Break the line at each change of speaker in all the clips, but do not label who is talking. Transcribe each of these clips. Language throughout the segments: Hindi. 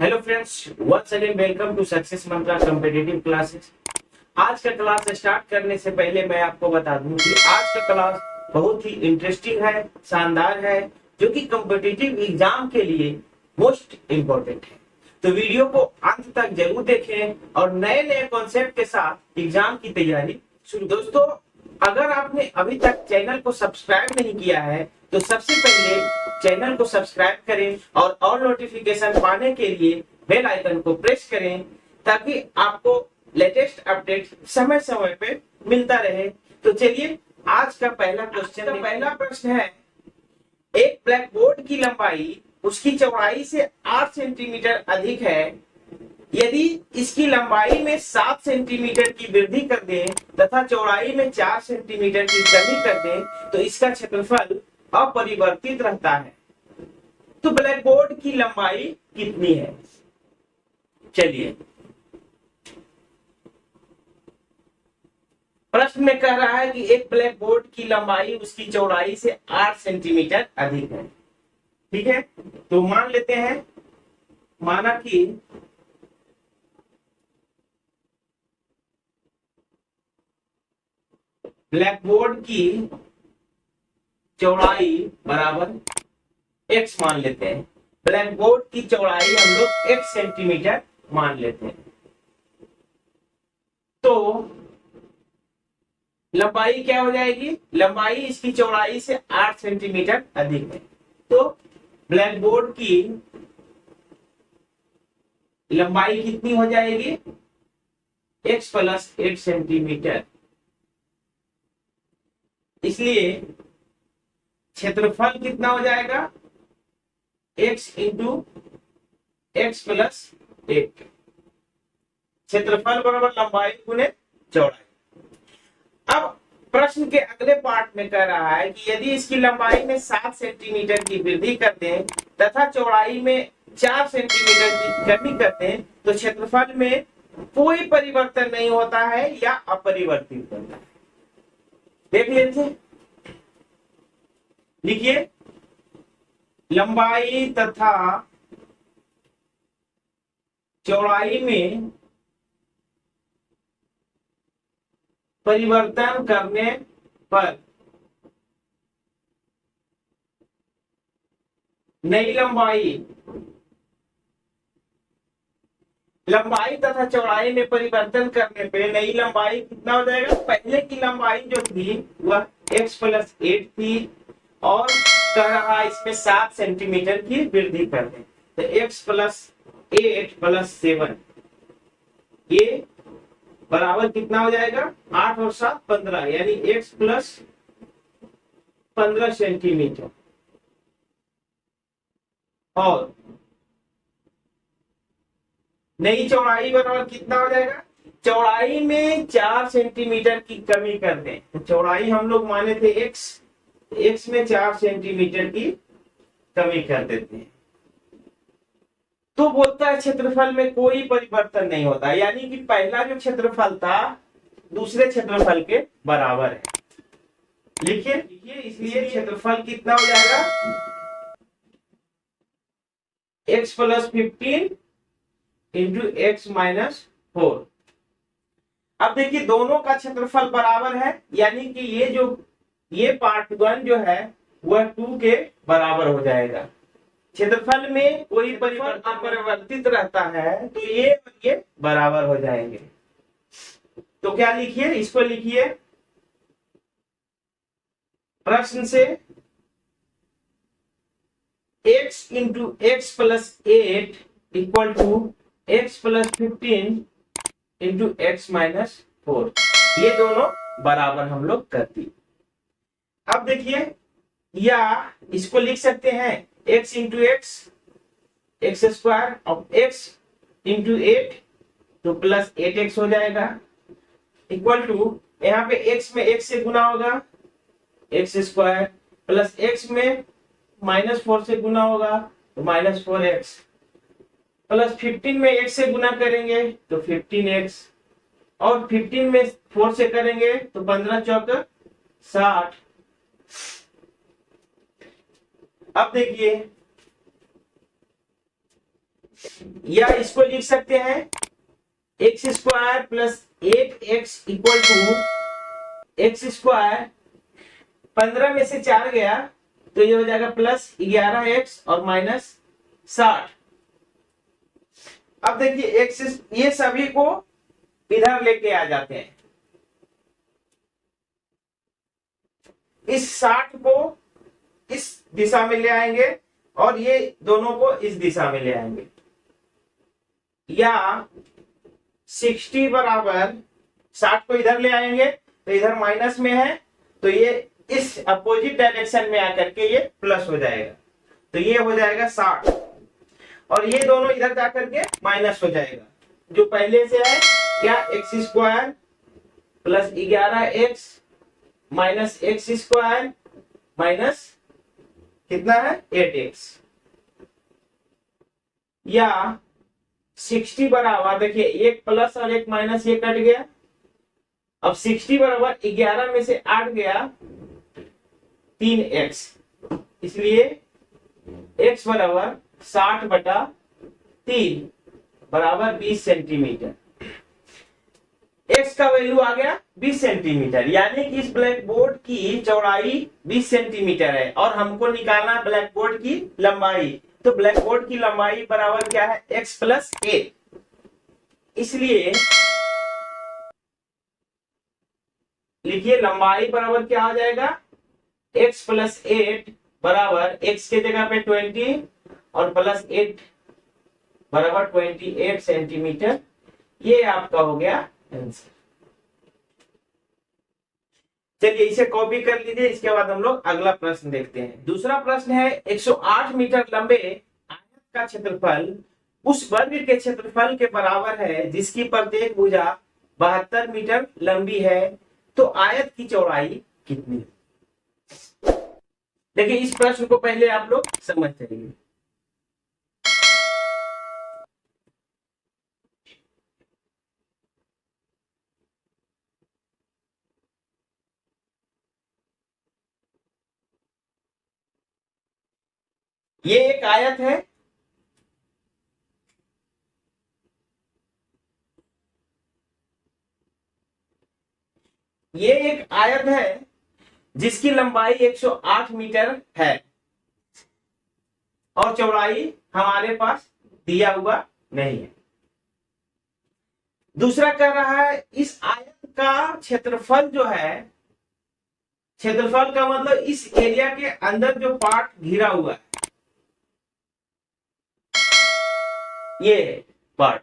Hello friends, once again welcome to success mantra competitive classes. आज का क्लास स्टार्ट करने से पहले मैं आपको बता दूं कि आज का क्लास बहुत ही इंटरेस्टिंग है, शानदार है, जो कि कॉम्पिटिटिव एग्जाम के लिए मोस्ट इम्पोर्टेंट है। तो वीडियो को अंत तक जरूर देखें और नए नए कॉन्सेप्ट के साथ एग्जाम की तैयारी शुरू। दोस्तों, अगर आपने अभी तक चैनल को सब्सक्राइब नहीं किया है तो सबसे पहले चैनल को सब्सक्राइब करें और ऑल नोटिफिकेशन पाने के लिए बेल आइकन को प्रेस करें ताकि आपको लेटेस्ट अपडेट समय समय पे मिलता रहे। तो चलिए आज का पहला क्वेश्चन, पहला प्रश्न है, एक ब्लैक बोर्ड की लंबाई उसकी चौड़ाई से 8 सेंटीमीटर अधिक है। यदि इसकी लंबाई में 7 सेंटीमीटर की वृद्धि कर दें तथा चौड़ाई में 4 सेंटीमीटर की कमी कर दें तो इसका क्षेत्रफल अपरिवर्तित रहता है। तो ब्लैक बोर्ड की लंबाई कितनी है? चलिए, प्रश्न में कह रहा है कि एक ब्लैक बोर्ड की लंबाई उसकी चौड़ाई से 8 सेंटीमीटर अधिक है। ठीक है, तो मान लेते हैं, माना कि ब्लैक बोर्ड की चौड़ाई बराबर x मान लेते हैं। ब्लैक बोर्ड की चौड़ाई हम लोग x सेंटीमीटर मान लेते हैं। तो लंबाई क्या हो जाएगी? लंबाई इसकी चौड़ाई से 8 सेंटीमीटर अधिक है। तो ब्लैक बोर्ड की लंबाई कितनी हो जाएगी? x plus 8 centimetre. इसलिए क्षेत्रफल कितना हो जाएगा? x into x plus 8। क्षेत्रफल बराबर लंबाई गुने चौड़ाई। अब प्रश्न के अगले पार्ट में कह रहा है कि यदि इसकी लंबाई में 7 सेंटीमीटर की वृद्धि कर दें तथा चौड़ाई में 4 सेंटीमीटर की कमी कर दें तो क्षेत्रफल में कोई परिवर्तन नहीं होता है या अपरिवर्तित होता है। देख लीजिए, लिखिए, लंबाई तथा चौड़ाई में परिवर्तन करने पर नई लंबाई तथा चौड़ाई में परिवर्तन करने पे नई लंबाई कितना हो जाएगा? पहले की लंबाई जो थी वह x प्लस 8 थी और कह रहा इसमें 7 सेंटीमीटर की वृद्धि कर दें तो x प्लस 8 प्लस 7 ये बराबर कितना हो जाएगा? 8 और 7 15, यानी x प्लस 15 सेंटीमीटर। और नई चौड़ाई बराबर कितना हो जाएगा? चौड़ाई में 4 सेंटीमीटर की कमी कर दें तो चौड़ाई हम लोग माने थे x में 4 सेंटीमीटर की कमी कर देते हैं तो बोलता है क्षेत्रफल में कोई परिवर्तन नहीं होता, यानी कि पहला जो क्षेत्रफल था दूसरे क्षेत्रफल के बराबर है। लिखिए, इसलिए क्षेत्रफल कितना हो जाएगा? x plus 15 into x minus 4। अब देखिए, दोनों का क्षेत्रफल बराबर है, यानी कि ये पार्ट 1 जो है वह 2 के बराबर हो जाएगा। क्षेत्रफल में कोई परिवर्तन अपरिवर्तित रहता है तो ये बराबर हो जाएंगे। तो क्या लिखिए? इसको लिखिए प्रश्न से, x into x plus 8 equal to x plus 15 into x minus 4। ये दोनों बराबर हम लोग करती। अब देखिए, या इसको लिख सकते हैं x इंटू एक्स स्क्वायर और x इंटू 8 तो प्लस 8x हो जाएगा इक्वल टू, यहाँ पे x में x से गुना होगा एक्स स्क्वायर प्लस x में -4 से गुना होगा तो -4x प्लस 15 में x से गुना करेंगे तो 15x और 15 में 4 से करेंगे तो 15 चौक 60। अब देखिए, या इसको लिख सकते हैं x square plus 8x equal to x square, 15 में से 4 गया तो ये हो जाएगा प्लस 11x और माइनस 60। अब देखिए एक्स, ये सभी को इधर लेके आ जाते हैं, इस 60 को इस दिशा में ले आएंगे और ये दोनों को इस दिशा में ले आएंगे, या 60 बराबर 60 को इधर ले आएंगे तो इधर माइनस में है तो ये इस अपोजिट डायरेक्शन में आकर के ये प्लस हो जाएगा, तो ये हो जाएगा 60 और ये दोनों इधर जाकर के माइनस हो जाएगा। जो पहले से है क्या, x square plus 11x minus x square minus कितना है 8x, या 60 बराबर, देखिए एक प्लस और एक माइनस ये कट गया, अब 60 बराबर 11 में से 8 गया 3x, इसलिए x बराबर 60/3 बराबर 20 सेंटीमीटर। x का वैल्यू आ गया 20 सेंटीमीटर, यानी कि इस ब्लैक बोर्ड की चौड़ाई 20 सेंटीमीटर है और हमको निकालना है ब्लैक बोर्ड की लंबाई। तो ब्लैक बोर्ड की लंबाई बराबर क्या है, x प्लस 8, इसलिए लिखिए लंबाई बराबर क्या आ जाएगा, x प्लस 8 बराबर x के जगह पे 20 और प्लस 8 बराबर 28 सेंटीमीटर। ये आपका हो गया आंसर। चलिए इसे कॉपी कर लीजिए, इसके बाद हम लोग अगला प्रश्न देखते हैं। दूसरा प्रश्न है 108 मीटर लंबे आयत का क्षेत्रफल उस वर्ग के क्षेत्रफल के बराबर है जिसकी प्रत्येक भुजा 72 मीटर लंबी है, तो आयत की चौड़ाई कितनी है। देखिए इस प्रश्न को पहले आप लोग समझ जाइए। ये एक आयत है, ये एक आयत है जिसकी लंबाई 108 मीटर है और चौड़ाई हमारे पास दिया हुआ नहीं है। दूसरा कह रहा है इस आयत का क्षेत्रफल जो है, क्षेत्रफल का मतलब इस एरिया के अंदर जो पार्ट घिरा हुआ है, ये पार्ट,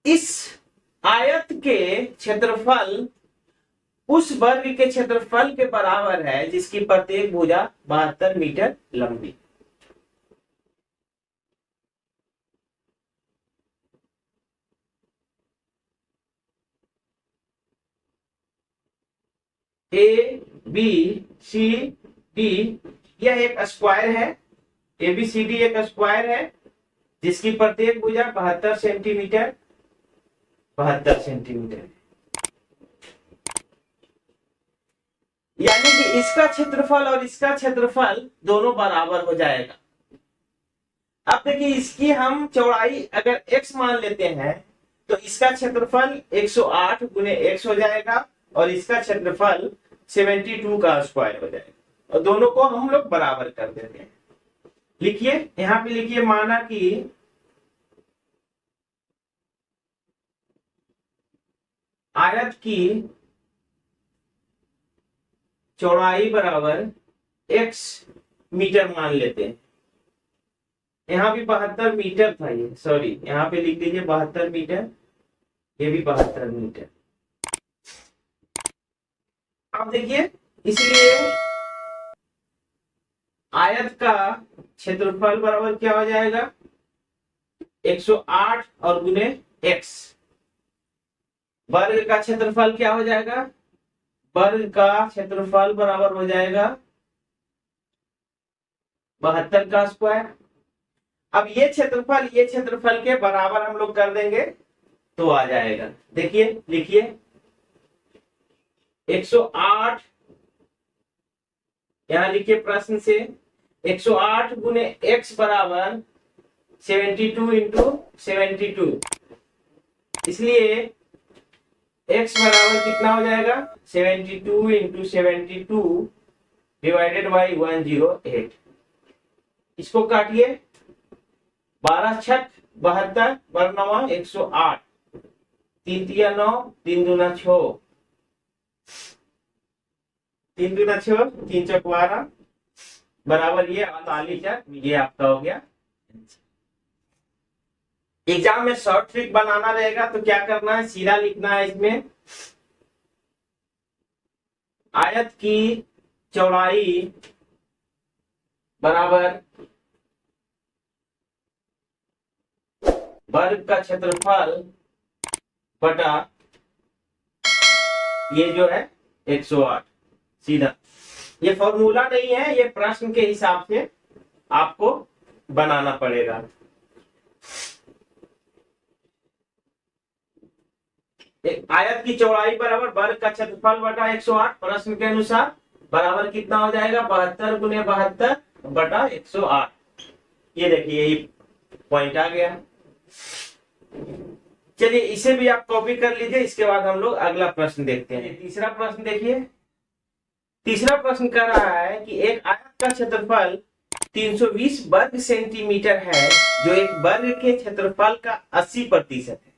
इस आयत के क्षेत्रफल उस वर्ग के क्षेत्रफल के बराबर है जिसकी प्रत्येक भुजा 72 मीटर लंबी। ए बी सी डी यह एक स्क्वायर है, ABCD एक स्क्वायर है जिसकी प्रत्येक भुजा 72 सेंटीमीटर 72 सेंटीमीटर, यानी कि इसका क्षेत्रफल और इसका क्षेत्रफल दोनों बराबर हो जाएगा। अब देखिए इसकी हम चौड़ाई अगर x मान लेते हैं तो इसका क्षेत्रफल 108 गुने x हो जाएगा और इसका क्षेत्रफल 72 का स्क्वायर हो जाएगा और दोनों को हम लोग बराबर कर देते हैं। लिखिए यहां पे लिखिए, माना कि आयत की चौड़ाई बराबर x मीटर मान लेते हैं। यहां भी 72 मीटर था, ये सॉरी यहां पे लिख दीजिए 72 मीटर, ये भी 72 मीटर। अब देखिए इसलिए आयत का क्षेत्रफल बराबर क्या हो जाएगा, 108 और गुने x। वर्ग का क्षेत्रफल क्या हो जाएगा, वर्ग का क्षेत्रफल बराबर हो जाएगा 72 का स्क्वायर। अब ये क्षेत्रफल के बराबर हम लोग कर देंगे तो आ जाएगा। देखिए लिखिए 108, यहां लिखिए प्रश्न से 108 गुने x बराबर 72 इंटू 72, इसलिए x बराबर कितना हो जाएगा 72 इंटू 72 डिवाइडेड बाई 108। इसको काटिए, 12 छठ 72 बरनवा 108, 3 तिया 9, 3 दूना 6, 3 दूना 6, 3 चौक 12 बराबर ये 48, ये आपका हो गया। एग्जाम में शॉर्ट ट्रिक बनाना रहेगा तो क्या करना है, सीधा लिखना है इसमें आयत की चौड़ाई बराबर वर्ग का क्षेत्रफल बटा ये जो है 108। सीधा, ये फॉर्मूला नहीं है, ये प्रश्न के हिसाब से आपको बनाना पड़ेगा। एक आयत की चौड़ाई बराबर वर्ग का क्षेत्रफल बटा 108, प्रश्न के अनुसार बराबर कितना हो जाएगा 72 गुने 72 बटा 108। ये देखिए यही पॉइंट आ गया। चलिए इसे भी आप कॉपी कर लीजिए, इसके बाद हम लोग अगला प्रश्न देखते हैं। तीसरा प्रश्न देखिए, तीसरा प्रश्न कर रहा है कि एक आयत का क्षेत्रफल 320 वर्ग सेंटीमीटर है जो एक वर्ग के क्षेत्रफल का 80% है,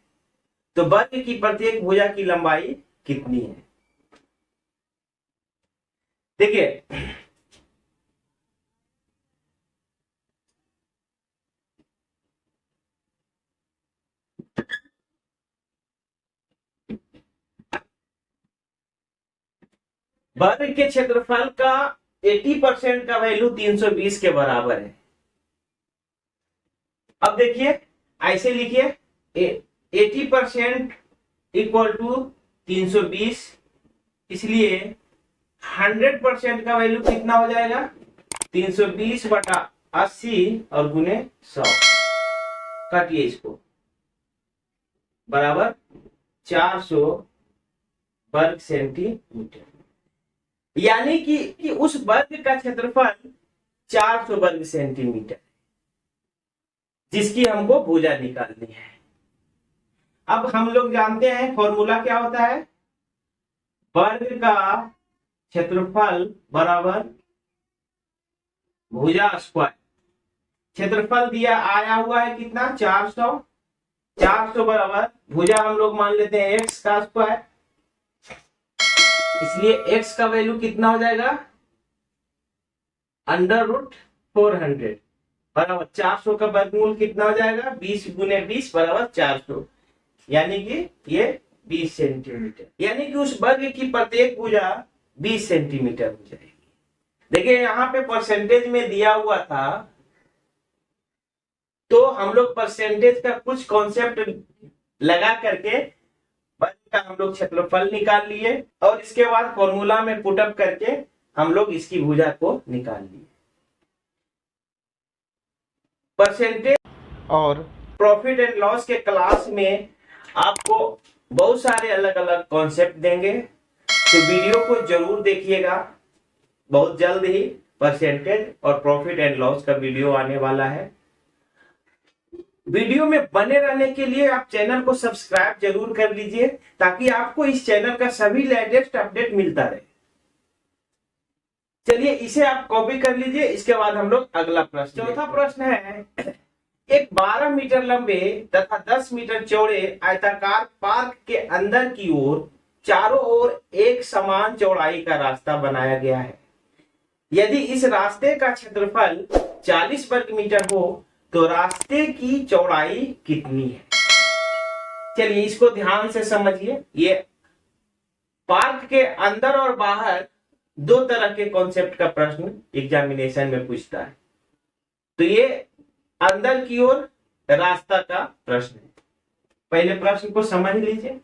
तो वर्ग की प्रत्येक भुजा की लंबाई कितनी है। देखिए वर्ग के क्षेत्रफल का 80% का वैल्यू 320 के बराबर है। अब देखिए ऐसे लिखिए 80% इक्वल टू 320, इसलिए 100% का वैल्यू कितना हो जाएगा 320 बटा 80 और गुने 100, काटिए इसको, बराबर 400 वर्ग सेंटीमीटर। यानी कि उस वर्ग का क्षेत्रफल 400 वर्ग सेंटीमीटर, जिसकी हमको भुजा निकालनी है। अब हम लोग जानते हैं फॉर्मूला क्या होता है, वर्ग का क्षेत्रफल बराबर भुजा स्क्वायर। क्षेत्रफल दिया आया हुआ है कितना 400, 400 बराबर भुजा हम लोग मान लेते हैं x का स्क्वायर, इसलिए x का वैल्यू कितना हो जाएगा √400 बराबर 400 का वर्गमूल कितना हो जाएगा 20 गुने 20 बराबर 400, यानी कि ये 20 सेंटीमीटर, यानी कि उस वर्ग की प्रत्येक भुजा 20 सेंटीमीटर हो जाएगी। देखिए यहाँ पे परसेंटेज में दिया हुआ था, तो हम लोग परसेंटेज का कुछ कॉन्सेप्ट लगा करके वर्ग का हम लोग क्षेत्रफल निकाल लिए और इसके बाद फॉर्मूला में पुटअप करके हम लोग इसकी भुजा को निकाल लिए। परसेंटेज और प्रॉफिट एंड लॉस के क्लास में आपको बहुत सारे अलग अलग कॉन्सेप्ट देंगे, तो वीडियो को जरूर देखिएगा। बहुत जल्द ही परसेंटेज और प्रॉफिट एंड लॉस का वीडियो आने वाला है। वीडियो में बने रहने के लिए आप चैनल को सब्सक्राइब जरूर कर लीजिए, ताकि आपको इस चैनल का सभी लेटेस्ट अपडेट मिलता रहे। चलिए इसे आप कॉपी कर लीजिए, इसके बाद हम लोग अगला प्रश्न। चौथा प्रश्न है, एक 12 मीटर लंबे तथा 10 मीटर चौड़े आयताकार पार्क के अंदर की ओर चारों ओर एक समान चौड़ाई का रास्ता बनाया गया है। यदि इस रास्ते का क्षेत्रफल 40 वर्ग मीटर हो तो रास्ते की चौड़ाई कितनी है। चलिए इसको ध्यान से समझिए। ये पार्क के अंदर और बाहर दो तरह के कॉन्सेप्ट का प्रश्न एग्जामिनेशन में पूछता है, तो ये अंदर की ओर रास्ता का प्रश्न है। पहले प्रश्न को समझ लीजिए।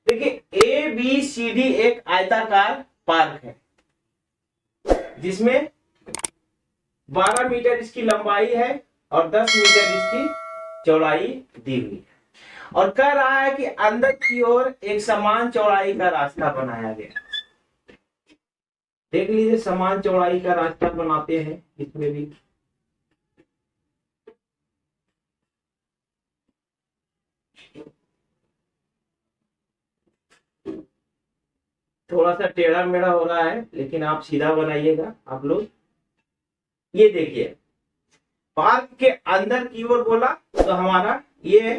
देखिए ABCD एक आयताकार पार्क है, जिसमें 12 मीटर इसकी लंबाई है और 10 मीटर इसकी चौड़ाई दी हुई है, और कह रहा है कि अंदर की ओर एक समान चौड़ाई का रास्ता बनाया गया। देख लीजिए, समान चौड़ाई का रास्ता बनाते हैं इसमें भी। थोड़ा सा टेढ़ा मेढ़ा हो रहा है, लेकिन आप सीधा बनाइएगा आप लोग। ये देखिए, पार्क के अंदर की ओर बोला तो हमारा ये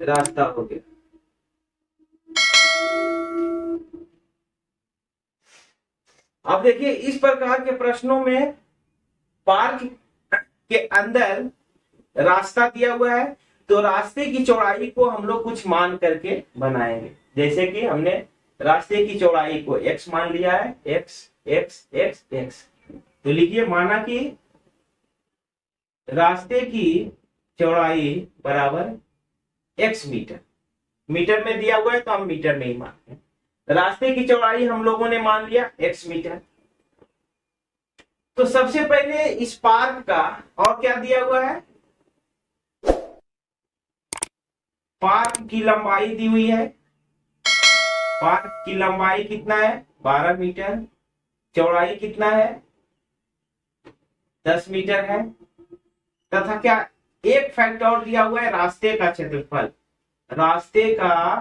रास्ता हो गया। अब देखिए, इस प्रकार के प्रश्नों में पार्क के अंदर रास्ता दिया हुआ है, तो रास्ते की चौड़ाई को हम लोग कुछ मान करके बनाएंगे। जैसे कि हमने रास्ते की चौड़ाई को x मान लिया है, x x x x, तो लिखिए माना कि रास्ते की चौड़ाई बराबर x मीटर। मीटर में दिया हुआ है तो हम मीटर में ही मानते हैं। रास्ते की चौड़ाई हम लोगों ने मान लिया x मीटर। तो सबसे पहले इस पार्क का और क्या दिया हुआ है, पार्क की लंबाई दी हुई है। पार्क की लंबाई कितना है, 12 मीटर। चौड़ाई कितना है, 10 मीटर है। तथा क्या, एक फैक्ट और दिया हुआ है, रास्ते का क्षेत्रफल। रास्ते का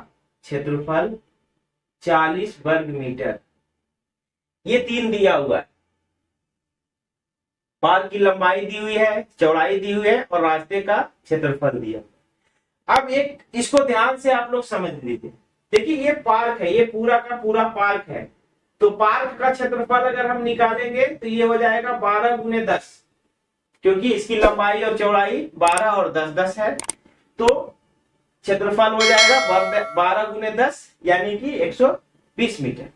क्षेत्रफल 40 वर्ग मीटर। ये 3 दिया हुआ है। पार्क की लंबाई दी हुई है, चौड़ाई दी हुई है और रास्ते का क्षेत्रफल दिया। अब एक इसको ध्यान से आप लोग समझ लीजिए। देखिए, ये पार्क है, ये पूरा का पूरा पार्क है। तो पार्क का क्षेत्रफल अगर हम निकालेंगे तो ये हो जाएगा 12 गुने 10, क्योंकि इसकी लंबाई और चौड़ाई 12 और 10 10 है। तो क्षेत्रफल हो जाएगा 12 गुने 10 यानी कि 120 मीटर।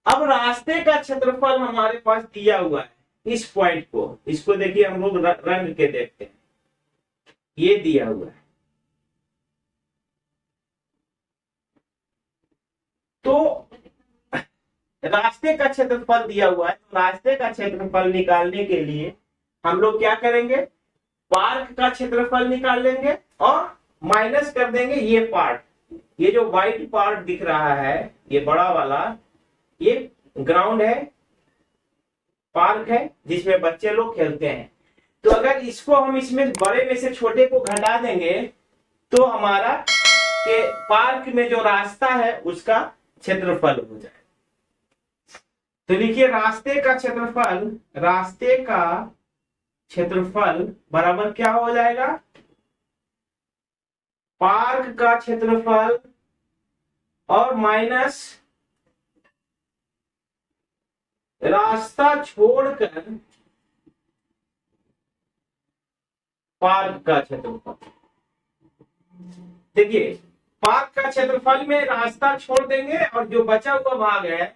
अब रास्ते का क्षेत्रफल हमारे पास दिया हुआ है। इस पॉइंट को, इसको देखिए, हम लोग रंग के देखते हैं। ये दिया हुआ है। तो रास्ते का क्षेत्रफल दिया हुआ है, तो रास्ते का क्षेत्रफल निकालने के लिए हम लोग क्या करेंगे, पार्क का क्षेत्रफल निकाल लेंगे और माइनस कर देंगे ये पार्ट। ये जो व्हाइट पार्ट दिख रहा है, ये बड़ा वाला, ये ग्राउंड है, पार्क है जिसमें बच्चे लोग खेलते हैं। तो अगर इसको हम इसमें बड़े में से छोटे को घटा देंगे तो हमारा के पार्क में जो रास्ता है उसका क्षेत्रफल हो जाए। तो लिखिए, रास्ते का क्षेत्रफल बराबर क्या हो जाएगा, पार्क का क्षेत्रफल और माइनस रास्ता छोड़कर पार्क का क्षेत्रफल। देखिए, पार्क का क्षेत्रफल में रास्ता छोड़ देंगे और जो बचा हुआ भाग है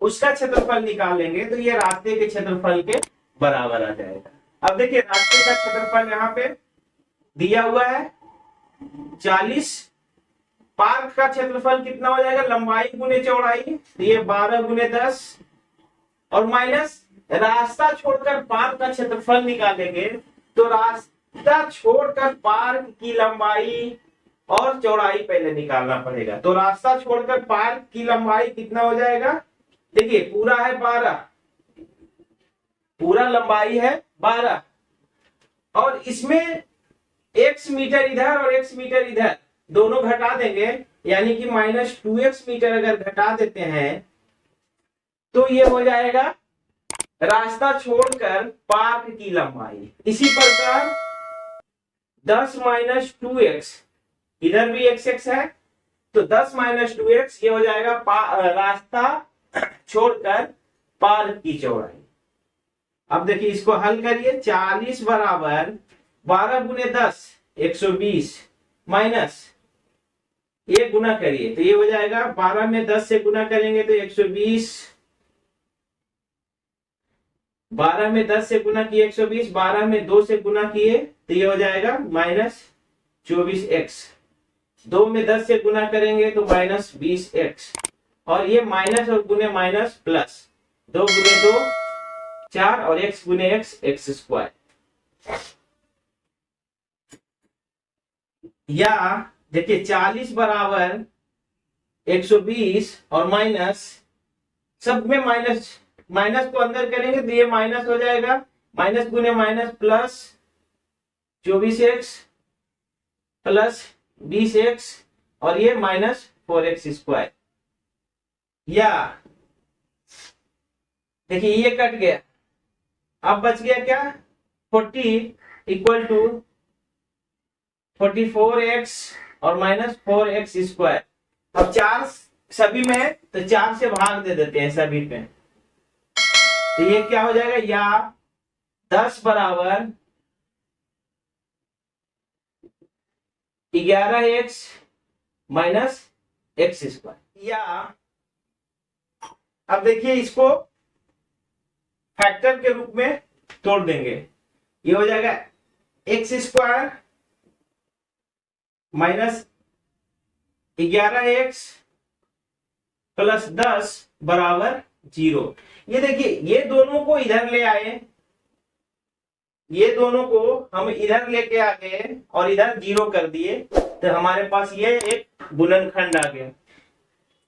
उसका क्षेत्रफल निकाल लेंगे, तो ये रास्ते के क्षेत्रफल के बराबर आ जाएगा। अब देखिए, रास्ते का क्षेत्रफल यहाँ पे दिया हुआ है 40। पार्क का क्षेत्रफल कितना हो जाएगा, लंबाई गुने चौड़ाई, तो ये 12 गुने 10 और माइनस रास्ता छोड़कर पार्क का क्षेत्रफल निकालेंगे, तो रास्ता छोड़कर पार्क की लंबाई और चौड़ाई पहले निकालना पड़ेगा। तो रास्ता छोड़कर पार्क की लंबाई कितना हो जाएगा, देखिए पूरा है 12, पूरा लंबाई है 12 और इसमें x मीटर इधर और x मीटर इधर दोनों घटा देंगे, यानी कि -2x मीटर अगर घटा देते हैं तो ये हो जाएगा रास्ता छोड़कर पार्क की लंबाई। इसी प्रकार 10 - 2x, इधर भी x है, तो 10 - 2x ये हो जाएगा रास्ता छोड़कर पार्क की चौड़ाई। अब देखिए, इसको हल करिए। 40 बराबर 12 गुने 10 120 माइनस ये गुना करिए, तो ये हो जाएगा 12 में 10 से गुना करेंगे तो 120, 12 में 10 से गुना किए 120, 12 में 2 से गुना किए तो ये हो जाएगा -24x, 2 में 10 से गुना करेंगे तो -20x, और ये माइनस और गुने माइनस प्लस, 2 गुने 2 4 और x गुने x एक्स स्क्वायर, या देखिए 40 बराबर 120 और माइनस, सब में माइनस, माइनस को अंदर करेंगे तो ये माइनस हो जाएगा, माइनस गुने minus plus 24x plus 20x और ये माइनस 4x स्क्वायर, या देखिए ये कट गया, अब बच गया क्या 40 इक्वल टू 44x और माइनस 4x स्क्वायर। अब 4 सभी में है तो 4 से भाग दे देते हैं सभी पे, तो ये क्या हो जाएगा, या 10 बराबर 11x माइनस एक्स स्क्वायर, या अब देखिए इसको फैक्टर के रूप में तोड़ देंगे, ये हो जाएगा x square minus 11x plus 10 बराबर 0। ये देखिए ये दोनों को इधर ले आए, ये दोनों को हम इधर लेके आ गए और इधर 0 कर दिए, तो हमारे पास ये एक गुणनखंड आ गया।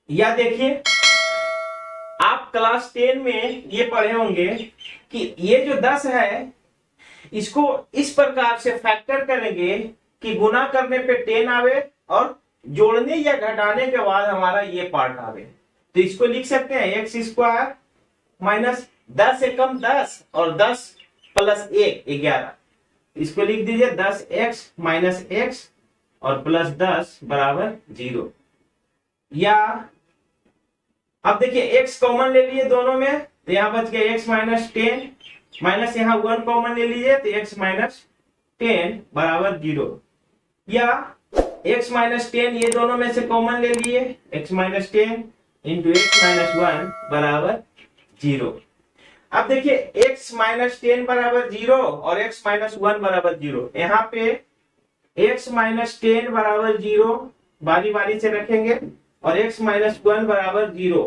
या देखिए आप क्लास 10 में ये पढ़े होंगे कि ये जो 10 है इसको इस प्रकार से फैक्टर करेंगे कि गुना करने पे 10 आवे और जोड़ने या घटाने के बाद हमारा ये पार्ट आवे, तो इसको लिख सकते हैं एक्स स्क्वायर माइनस 10 से कम 10 और 10 प्लस 1 11, इसको लिख दीजिए 10x माइनस एक्स और प्लस 10 बराबर 0। या अब देखिए x कॉमन ले लिए दोनों में, तो यहां बच गया x माइनस 10 माइनस यहाँ 1 कॉमन ले लीजिए तो x माइनस 10 बराबर 0, या x माइनस 10 ये दोनों में से कॉमन ले लिए, x minus 10 into x minus 1 बराबर 0। अब देखिए x माइनस 10 बराबर 0 और x माइनस 1 बराबर 0, यहाँ पे x माइनस 10 बराबर 0 बारी बारी से रखेंगे और x माइनस 1 बराबर 0,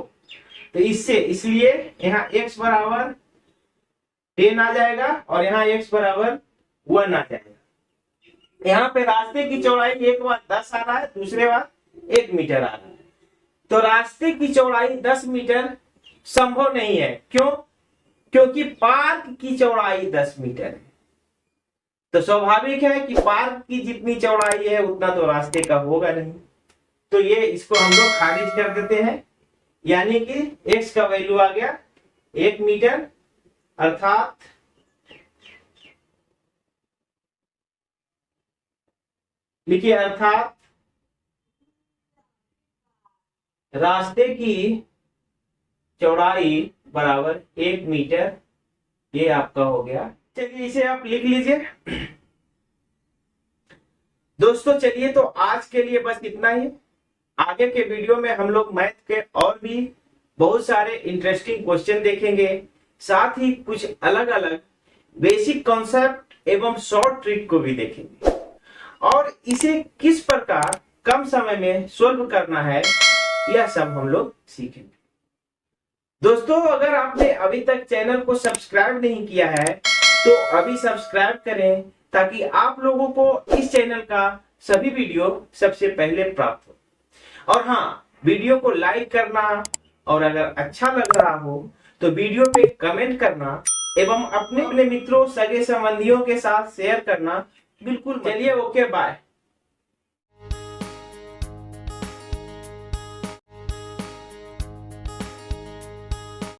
तो इससे इसलिए यहाँ x बराबर 10 आ जाएगा और यहाँ x बराबर 1 आ जाएगा। यहाँ पे रास्ते की चौड़ाई एक बार 10 आ रहा है, दूसरे बार 1 मीटर आ रहा है, तो रास्ते की चौड़ाई 10 मीटर संभव नहीं है। क्यों? क्योंकि पार्क की चौड़ाई 10 मीटर है, तो स्वाभाविक है कि पार्क की जितनी चौड़ाई है उतना तो रास्ते का होगा नहीं, तो ये इसको हम लोग खारिज कर देते हैं, यानी कि x का वैल्यू आ गया 1 मीटर, अर्थात लिखिए अर्थात रास्ते की चौड़ाई बराबर 1 मीटर, ये आपका हो गया। चलिए इसे आप लिख लीजिए। दोस्तों चलिए तो आज के लिए बस इतना ही, आगे के वीडियो में हम लोग मैथ के और भी बहुत सारे इंटरेस्टिंग क्वेश्चन देखेंगे, साथ ही कुछ अलग अलग बेसिक कॉन्सेप्ट एवं शॉर्ट ट्रिक को भी देखेंगे और इसे किस प्रकार कम समय में सोल्व करना है यह सब हम लोग सीखेंगे। दोस्तों अगर आपने अभी तक चैनल को सब्सक्राइब नहीं किया है तो अभी सब्सक्राइब करें, ताकि आप लोगों को इस चैनल का सभी वीडियो सबसे पहले प्राप्त हो। और हाँ, वीडियो को लाइक करना और अगर अच्छा लग रहा हो तो वीडियो पे कमेंट करना एवं अपने अपने मित्रों सगे संबंधियों के साथ शेयर करना बिल्कुल। चलिए ओके बाय।